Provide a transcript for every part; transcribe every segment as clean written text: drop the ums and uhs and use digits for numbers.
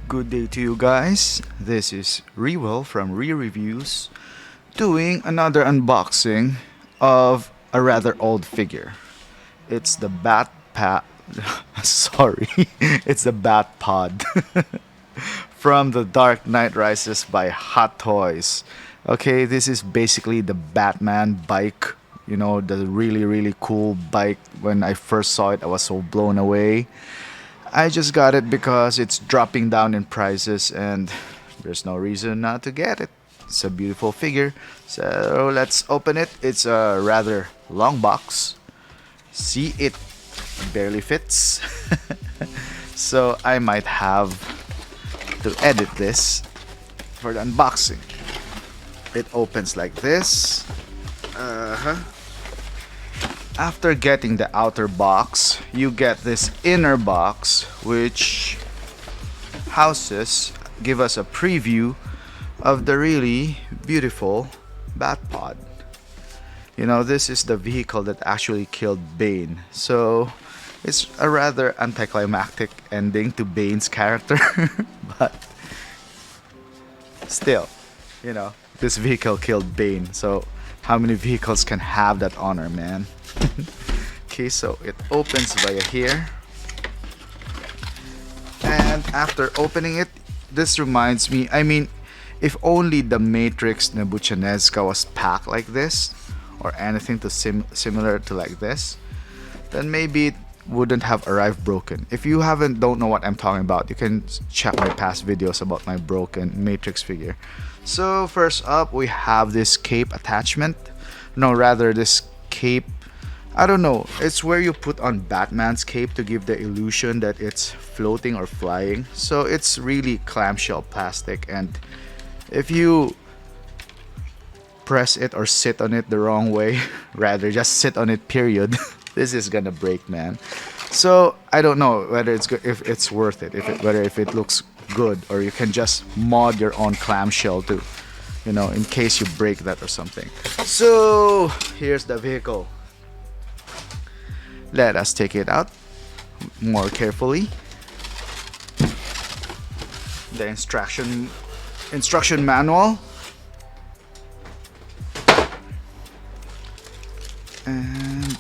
Good day to you guys. This is Rewell from Reviews doing another unboxing of a rather old figure. It's the Batpod. Sorry, it's the Batpod from The Dark Knight Rises by Hot Toys. Okay, this is basically the Batman bike. You know, the really cool bike. When I first saw it, I was so blown away. I just got it because it's dropping down in prices and there's no reason not to get it. It's a beautiful figure. So let's open it. It's a rather long box. See, it barely fits. So I might have to edit this for the unboxing. It opens like this. After getting the outer box, you get this inner box which give us a preview of the really beautiful Batpod. You know, this is the vehicle that actually killed Bane. So it's a rather anticlimactic ending to Bane's character. But still, you know, this vehicle killed Bane. So how many vehicles can have that honor, man? Okay, so it opens via here. And after opening it, this reminds me, if only the Matrix Nebuchadnezzar was packed like this, or anything to similar to like this, then maybe it wouldn't have arrived broken. If you don't know what I'm talking about, you can check my past videos about my broken Matrix figure. So first up, we have this cape attachment. No, rather this cape, I don't know, it's where you put on Batman's cape to give the illusion that it's floating or flying. So it's really clamshell plastic, and if you press it or sit on it the wrong way, rather just sit on it period, this is gonna break, man. So I don't know whether it's good, if it's worth it, if it looks good, or you can just mod your own clamshell too, you know, in case you break that or something. So here's the vehicle. Let us take it out more carefully. The instruction manual. And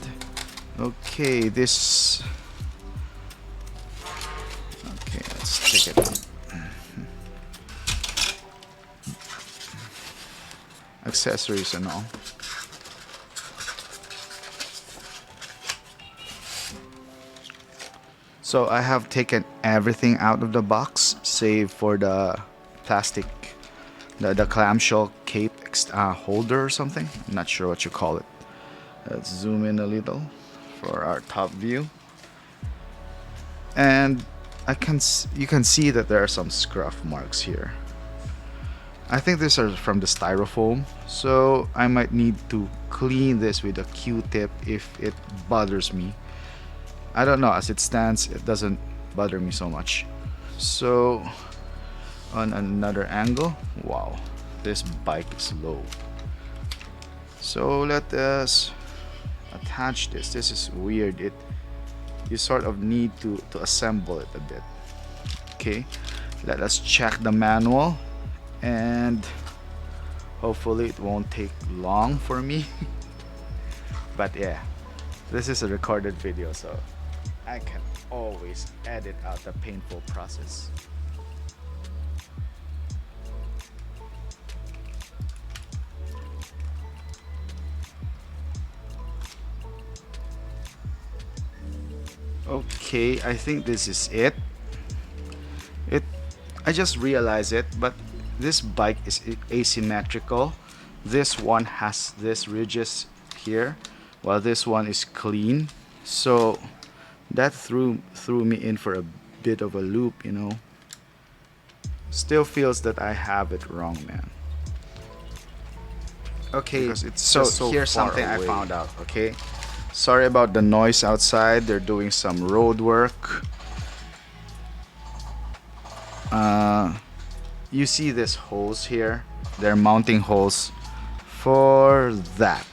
okay, let's check it out. Accessories and all. So I have taken everything out of the box, save for the plastic, the clamshell cape holder or something. I'm not sure what you call it. Let's zoom in a little for our top view. And you can see that there are some scuff marks here. I think these are from the styrofoam, so I might need to clean this with a Q-tip if it bothers me. I don't know, as it stands, it doesn't bother me so much. So on another angle, wow, this bike is low. So let us attach this. This is weird. You sort of need to assemble it a bit. Okay, let us check the manual, and hopefully it won't take long for me. But yeah, this is a recorded video, so I can always edit out the painful process. Okay, I think this is it. I just realized it, but this bike is asymmetrical. This one has this ridges here, while this one is clean. So that threw me in for a bit of a loop, you know. Still feels that I have it wrong, man. Okay, because it's so here's something away. I found out. Okay, sorry about the noise outside. They're doing some road work. You see this hose here? They're mounting holes for that.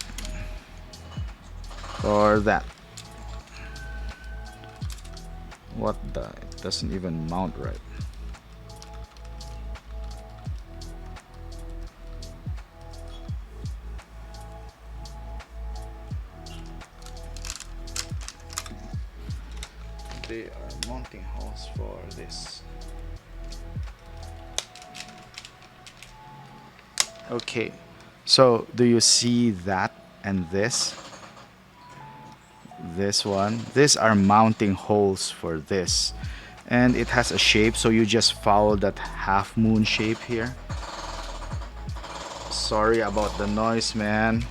What the? It doesn't even mount right. mounting holes for this. Okay, so do you see that and this? This one, these are mounting holes for this, and it has a shape, so you just follow that half moon shape here. Sorry about the noise, man.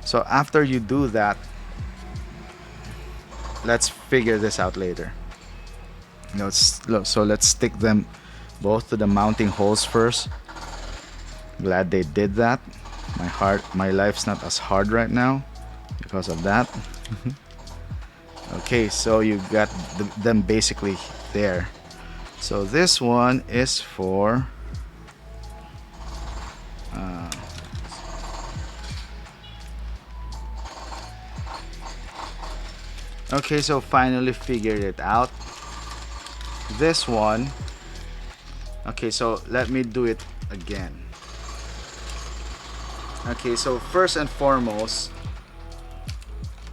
So after you do that, let's figure this out later. So let's stick them both to the mounting holes first. Glad they did that. My life's not as hard right now because of that. Okay, so you got them basically there. So this one is for okay, so finally figured it out. This one, okay, so let me do it again. Okay, so first and foremost,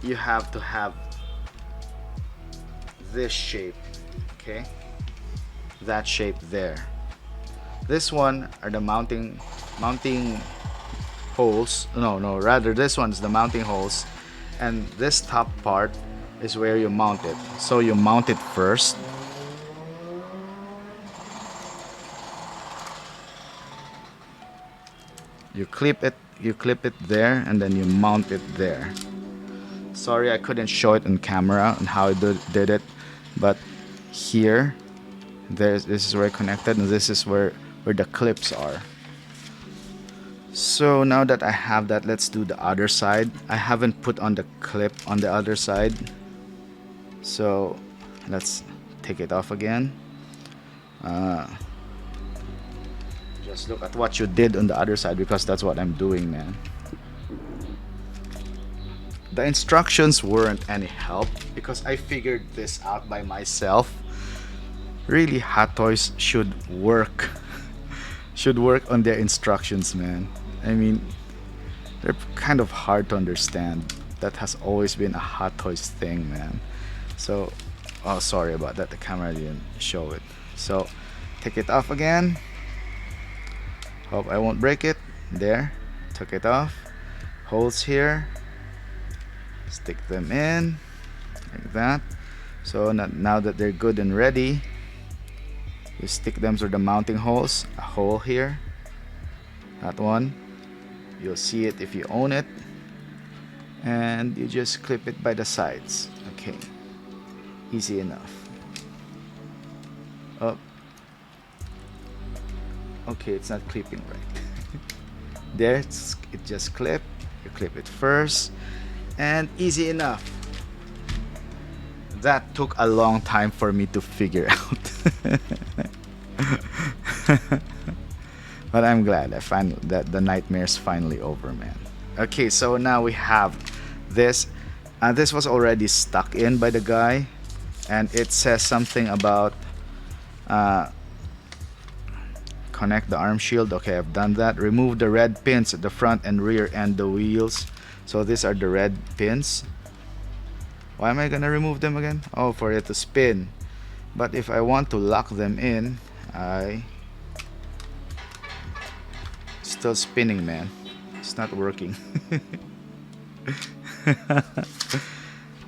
you have to have this shape, okay, that shape there. This one are the mounting holes. No, rather this one's the mounting holes, and this top part is where you mount it. So you mount it first. You clip it there, and then you mount it there. Sorry I couldn't show it on camera and how I did it, but here, this is where it connected, and this is where the clips are. So now that I have that, let's do the other side. I haven't put on the clip on the other side, so let's take it off again. Just look at what you did on the other side, because that's what I'm doing, man. The instructions weren't any help because I figured this out by myself. Really, Hot Toys should work on their instructions, man. I mean, they're kind of hard to understand. That has always been a Hot Toys thing, man. So, oh, sorry about that, the camera didn't show it. So take it off again. Hope I won't break it. There, took it off. Holes here, stick them in like that. So now that they're good and ready, you stick them through the mounting holes. A hole here, that one, you'll see it if you own it, and you just clip it by the sides. Okay, easy enough. Up. Okay, it's not clipping right. There, it just clip. You clip it first, and easy enough. That took a long time for me to figure out. But I'm glad that the nightmare's finally over, man. Okay, so now we have this. This was already stuck in by the guy, and it says something about connect the arm shield. Okay, I've done that. Remove the red pins at the front and rear end the wheels. So these are the red pins. Why am I gonna remove them again? Oh, for it to spin. But if I want to lock them in, still spinning, man. It's not working.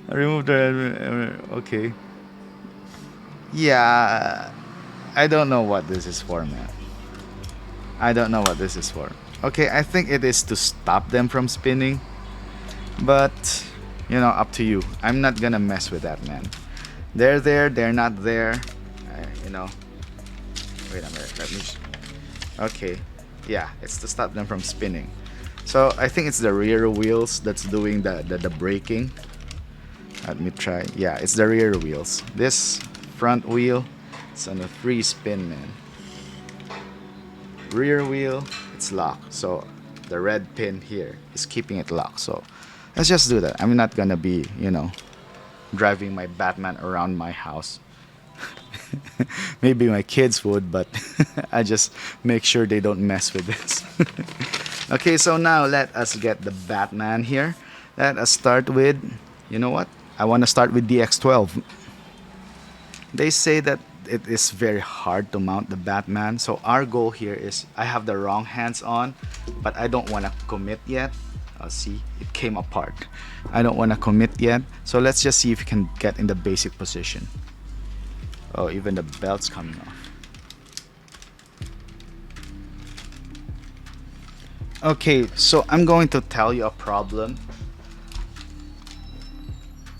I removed the okay. Yeah, I don't know what this is for, man. I don't know what this is for. Okay, I think it is to stop them from spinning, but you know, up to you. I'm not gonna mess with that, man. They're there, they're not there. You know. Wait a minute, let me. Okay, yeah, it's to stop them from spinning. So I think it's the rear wheels that's doing the braking. Let me try. Yeah, it's the rear wheels. This front wheel, it's on a free spin, man. Rear wheel, it's locked. So the red pin here is keeping it locked. So let's just do that. I'm not gonna be, you know, driving my Batman around my house. Maybe my kids would, but I just make sure they don't mess with this. Okay, so now let us get the Batman here. Let us start with, you know what? I want to start with DX12. They say that it is very hard to mount the Batman. So our goal here is, I have the wrong hands on, but I don't want to commit yet. See, it came apart. I don't want to commit yet. So let's just see if we can get in the basic position. Oh, even the belt's coming off. Okay, so I'm going to tell you a problem.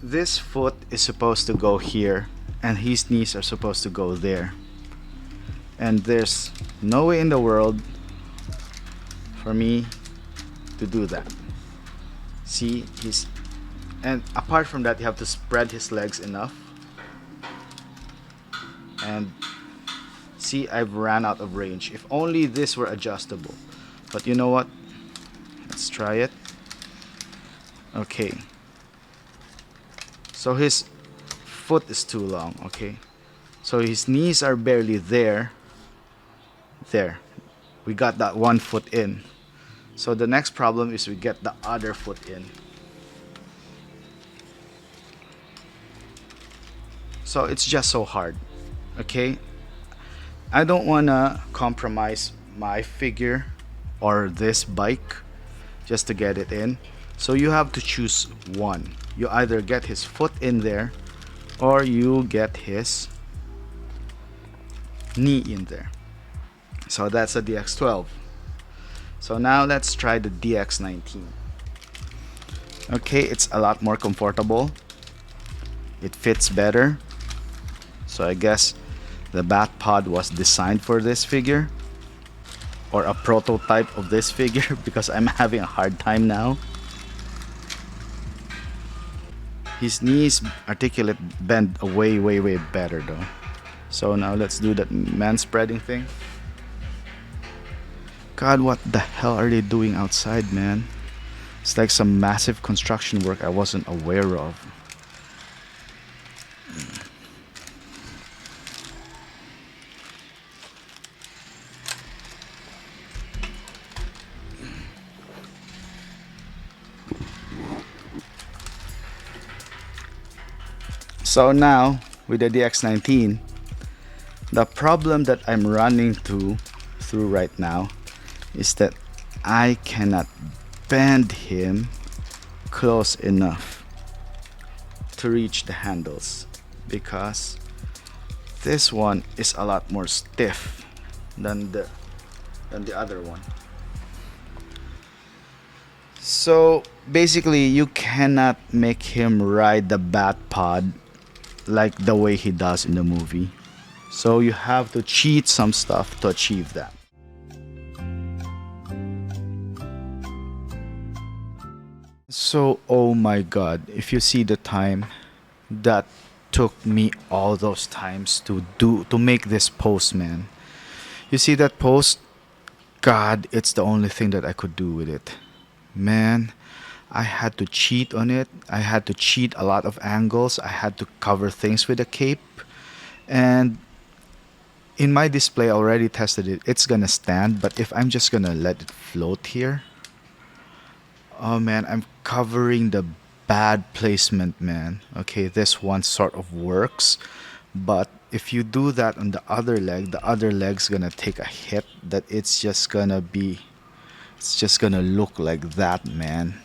This foot is supposed to go here, and his knees are supposed to go there. And there's no way in the world for me to do that. See, and apart from that, you have to spread his legs enough. And see, I've ran out of range. If only this were adjustable. But you know what? Let's try it. Okay. So his foot is too long, okay? So his knees are barely there. There. We got that one foot in. So the next problem is we get the other foot in. So it's just so hard, okay? I don't wanna compromise my figure or this bike just to get it in. So you have to choose one. You either get his foot in there or you get his knee in there. So that's a DX12. So now let's try the DX19. Okay, it's a lot more comfortable. It fits better. So I guess the Batpod was designed for this figure, or a prototype of this figure, because I'm having a hard time now. His knees articulate bend way better though. So now let's do that man spreading thing. God, what the hell are they doing outside, man? It's like some massive construction work I wasn't aware of. So now, with the DX19, the problem that I'm running through right now is that I cannot bend him close enough to reach the handles, because this one is a lot more stiff than the other one. So basically, you cannot make him ride the Batpod like the way he does in the movie. So you have to cheat some stuff to achieve that. So, oh my god, if you see the time that took me all those times to make this post, man. You see that post? God, it's the only thing that I could do with it. Man, I had to cheat on it. I had to cheat a lot of angles. I had to cover things with a cape. And in my display, I already tested it. It's gonna stand, but if I'm just gonna let it float here, oh man, I'm covering the bad placement, man. Okay, this one sort of works, but if you do that on the other leg's gonna take a hit that it's just gonna look like that, man.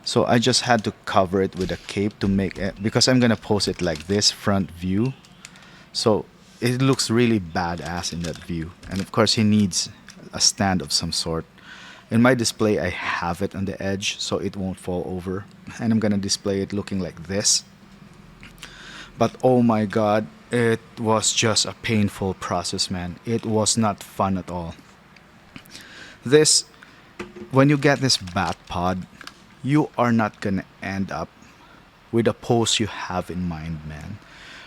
So I just had to cover it with a cape to make it, because I'm gonna post it like this front view. So it looks really badass in that view. And of course he needs a stand of some sort. In my display, I have it on the edge so it won't fall over. And I'm gonna display it looking like this. But oh my god, it was just a painful process, man. It was not fun at all. When you get this Batpod, you are not gonna end up with a pose you have in mind, man.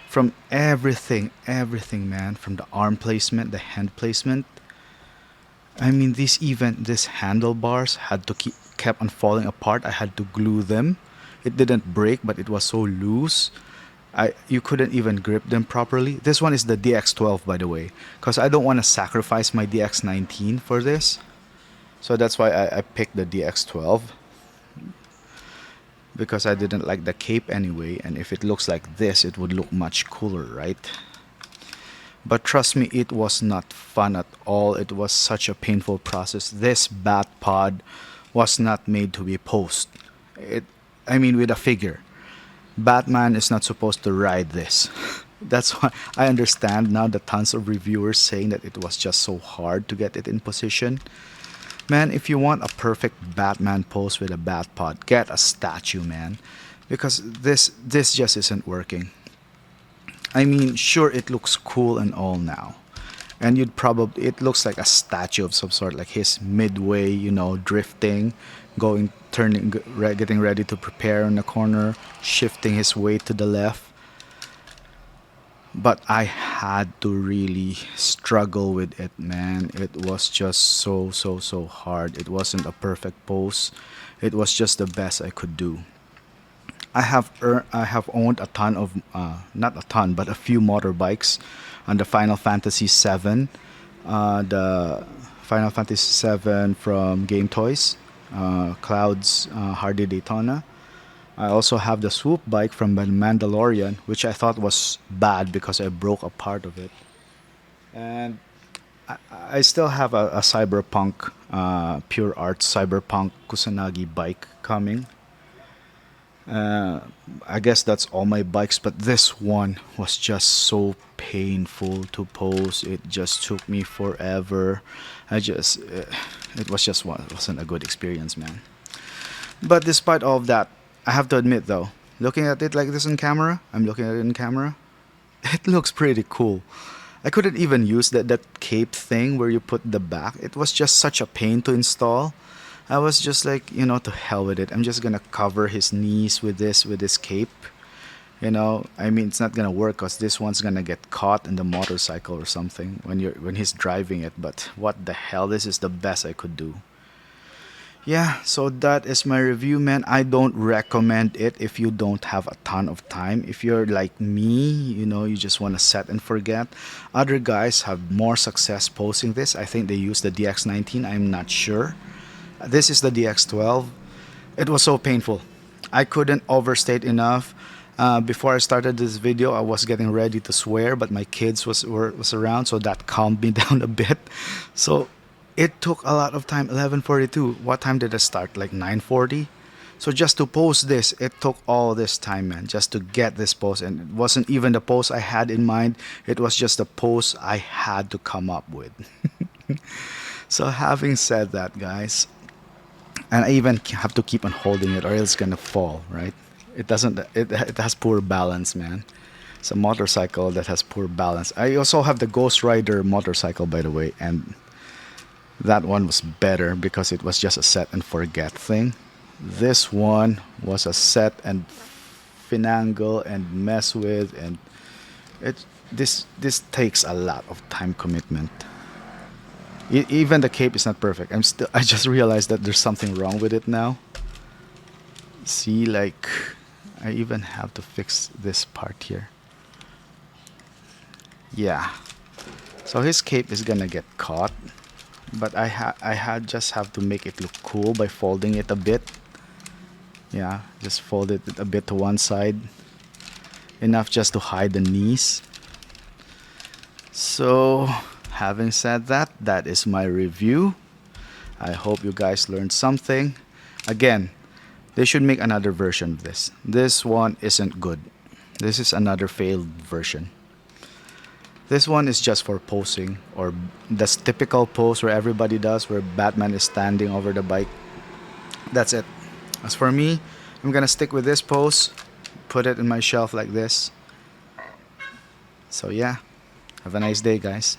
From everything, man. From the arm placement, the hand placement. I mean, these handlebars kept on falling apart. I had to glue them. It didn't break, but it was so loose. You couldn't even grip them properly. This one is the DX12, by the way, because I don't want to sacrifice my DX19 for this. So that's why I picked the DX12. because I didn't like the cape anyway, and if it looks like this it would look much cooler, right? But trust me, it was not fun at all. It was such a painful process. This Batpod was not made to be posed. It, I mean, with a figure. Batman is not supposed to ride this. That's why I understand now the tons of reviewers saying that it was just so hard to get it in position. Man, if you want a perfect Batman pose with a Batpod, get a statue, man. Because this just isn't working. I mean, sure, it looks cool and all now. And you'd probably, it looks like a statue of some sort, like his midway, you know, drifting, going, turning, getting ready to prepare in the corner, shifting his weight to the left. But I had to really struggle with it, man. It was just so hard. It wasn't a perfect pose. It was just the best I could do. I have owned a ton of not a ton but a few motorbikes on the Final Fantasy VII, the Final Fantasy VII from Game Toys, Cloud's Hardy Daytona. I also have the swoop bike from the Mandalorian, which I thought was bad because I broke a part of it. And I still have a cyberpunk, pure art cyberpunk Kusanagi bike coming. Uh, I guess that's all my bikes, but this one was just so painful to pose. It just took me forever. It was just it wasn't a good experience, man. But despite all of that, I have to admit though, looking at it like this in camera, I'm looking at it in camera, it looks pretty cool. I couldn't even use that cape thing where you put the back. It was just such a pain to install. I was just like, to hell with it. I'm just gonna cover his knees with this cape. I mean, it's not gonna work because this one's gonna get caught in the motorcycle or something when he's driving it. But what the hell? This is the best I could do. Yeah, so that is my review, man. I don't recommend it if you don't have a ton of time. If you're like me, you just want to set and forget. Other guys have more success posting this. I think they use the DX19. I'm not sure. This is the DX12. It was so painful. I couldn't overstate enough. Before I started this video, I was getting ready to swear, but my kids was around, so that calmed me down a bit. So it took a lot of time. 11:42. What time did I start? Like 9:40. So just to post this, it took all this time, man, just to get this post. And it wasn't even the post I had in mind. It was just the post I had to come up with. So having said that, guys, and I even have to keep on holding it or it's gonna fall, right? It doesn't. It has poor balance, man. It's a motorcycle that has poor balance. I also have the Ghost Rider motorcycle, by the way, and that one was better because it was just a set and forget thing. This one was a set and finagle and mess with, and this takes a lot of time commitment. Even the cape is not perfect. I just realized that there's something wrong with it now. See, like, I even have to fix this part here. Yeah. So his cape is gonna get caught, but I had just have to make it look cool by folding it a bit. Yeah, just fold it a bit to one side, enough just to hide the knees. So having said that, that is my review. I hope you guys learned something. Again, they should make another version of this. This one isn't good. This is another failed version. This one is just for posing, or this typical pose where everybody does, where Batman is standing over the bike. That's it. As for me, I'm gonna stick with this pose, put it in my shelf like this. So yeah, have a nice day, guys.